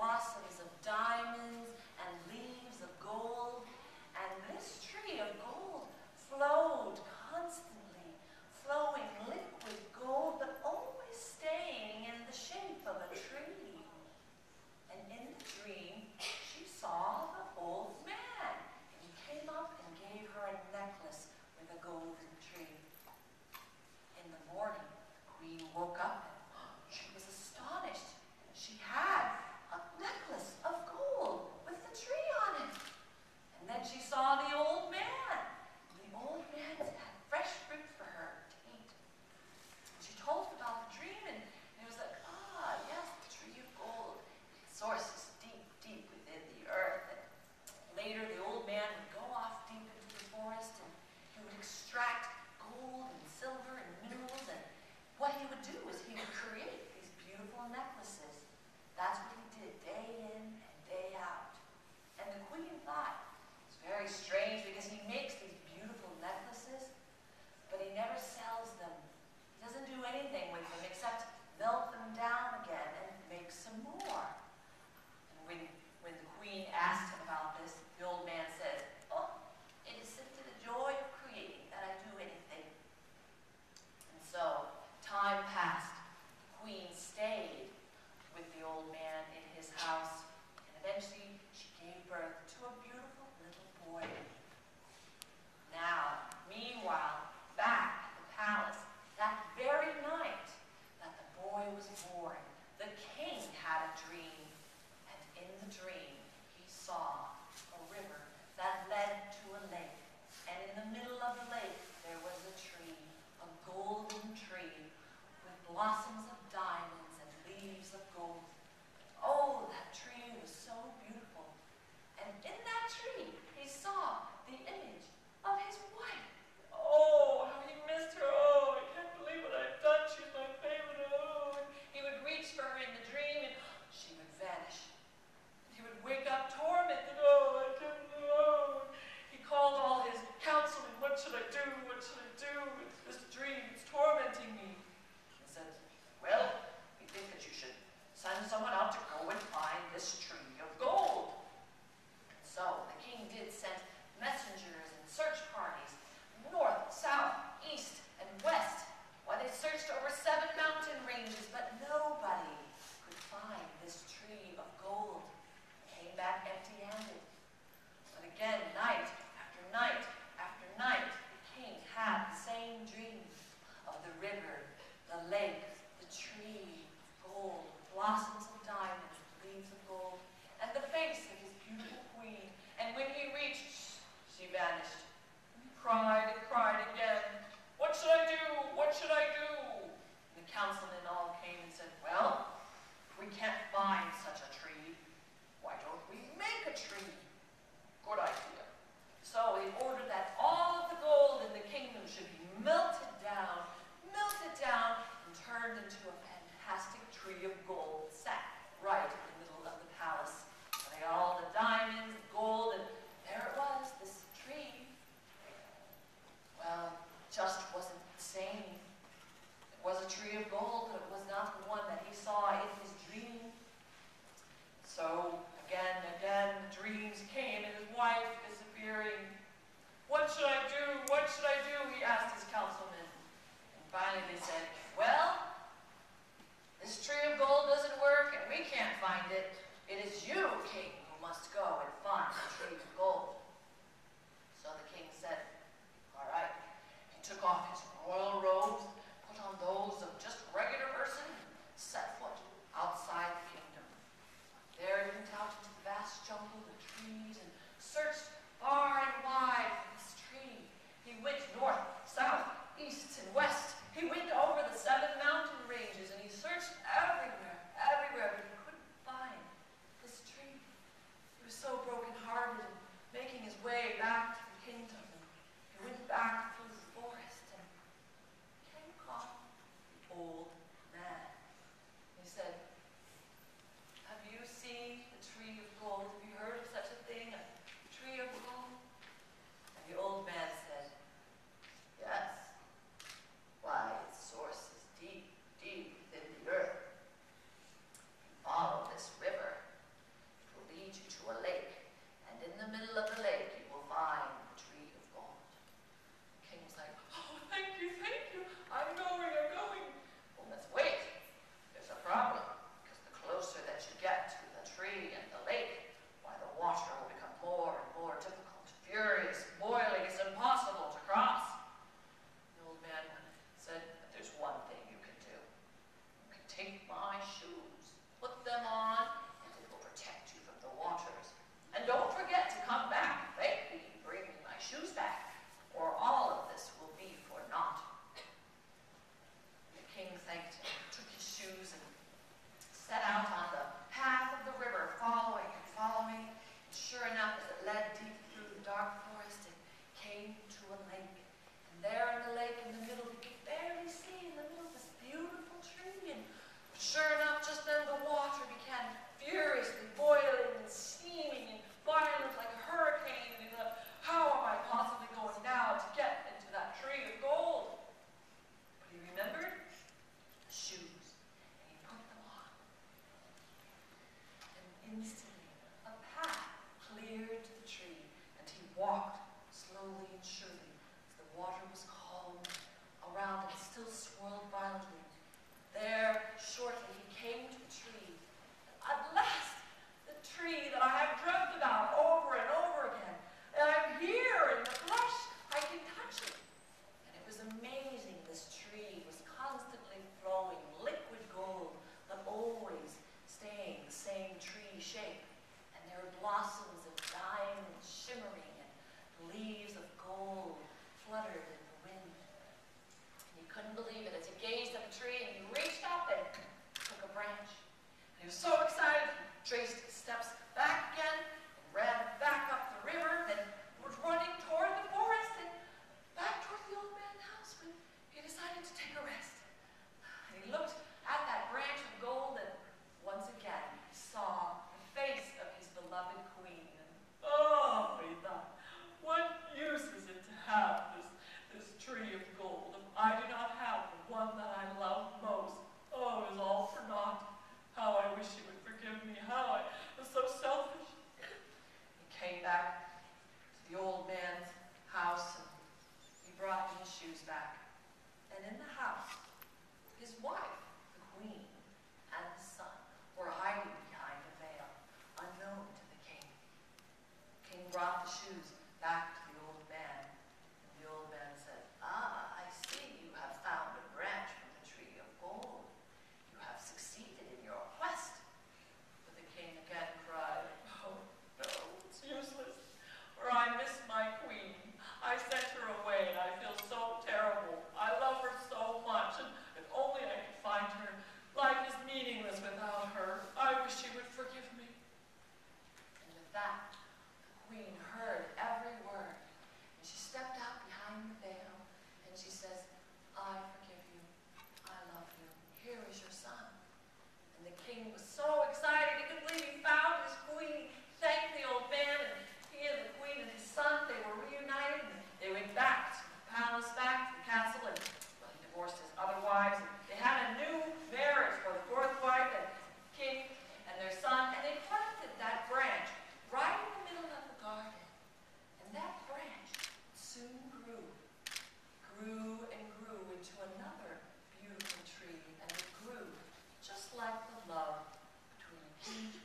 blossoms of diamonds and leaves of gold. And this tree of gold flowed constantly, flowing liquid gold, but always staying in the shape of a tree. And in the dream, she saw the old man. He came up and gave her a necklace with a golden tree. In the morning, the queen woke up and she was astonished. She had a necklace of gold with the tree on it. And then she saw the old man. The old man had fresh fruit for her to eat. She told him about the dream, and he was like, ah, yes, the tree of gold. Its source is deep, deep within the earth. And later, the old man would go off deep into the forest, and he would extract gold and silver and minerals, and what he would do is he would create these beautiful necklaces. That's what he did day in and day out. And the queen thought, it's very strange because he makes these beautiful necklaces, but he never sells them. He doesn't do anything with them except melt them down again and make some more. And when the queen asked him about this, the old man said, oh, it is simply the joy of creating that I do anything. And so, time passed. The queen stayed with the old man in his house, and eventually she gave birth to a beautiful little boy. dark forest and came to a lake. And there in the lake in the middle, you could barely see in the middle this beautiful tree. And sure enough, just then the water began furiously boiling and steaming and violent like a hurricane. And he thought, how am I possibly going now to get into that tree of gold? But he remembered the shoes, and he put them on. And instantly, a path cleared to the tree, and he walked slowly and surely as the water was calm around and still swirled violently. There, shortly, he came to the tree. At last, the tree that I have dreamt about over and over again. And I'm here in the flesh. I can touch it. And it was amazing. This tree was constantly flowing liquid gold, but always staying the same tree shape. And there were blossoms of diamonds shimmering and leaves of gold fluttered in the wind. And he couldn't believe it as he gazed at the tree, and he reached up and took a branch. And he was so excited, he traced his steps back again and ran back up the river, then was running toward the forest and back toward the old man's house when he decided to take a rest. And he looked at that branch of gold, and once again he saw the face of his beloved queen. And oh, he thought, what use is it to have this tree of gold if I do not have the one that I love most? Oh, it was all for naught. How I wish he would forgive me. How I was so selfish. He came back to the old man's house, and he brought his shoes back. And in the house, his wife, the queen, and his son were hiding behind a veil, unknown to the king. The king brought the shoes back to the old man, and the old man said, "Ah, I see you have found a branch from the tree of gold. You have succeeded in your quest." But the king again cried, "Oh, no, it's useless, for I miss my queen. I sent her away, and I feel so terrible. I love her so much, and if only I could find her. Life is meaningless without her. I wish she would forgive me." And with that, the queen heard every word, and she stepped out behind the veil, and she says, "I forgive you. I love you. Here is your son." And the king was so excited he couldn't believe he found his queen. He thanked the old man, and he and the queen and his son, they were reunited, and they went back to the palace, back to the castle, and well, he divorced his other wives, and they had a new marriage for the fourth wife, and the king and their son, and they planted that branch right in the middle of the garden. And that branch soon grew and grew into another beautiful tree, and it grew just like the love between a king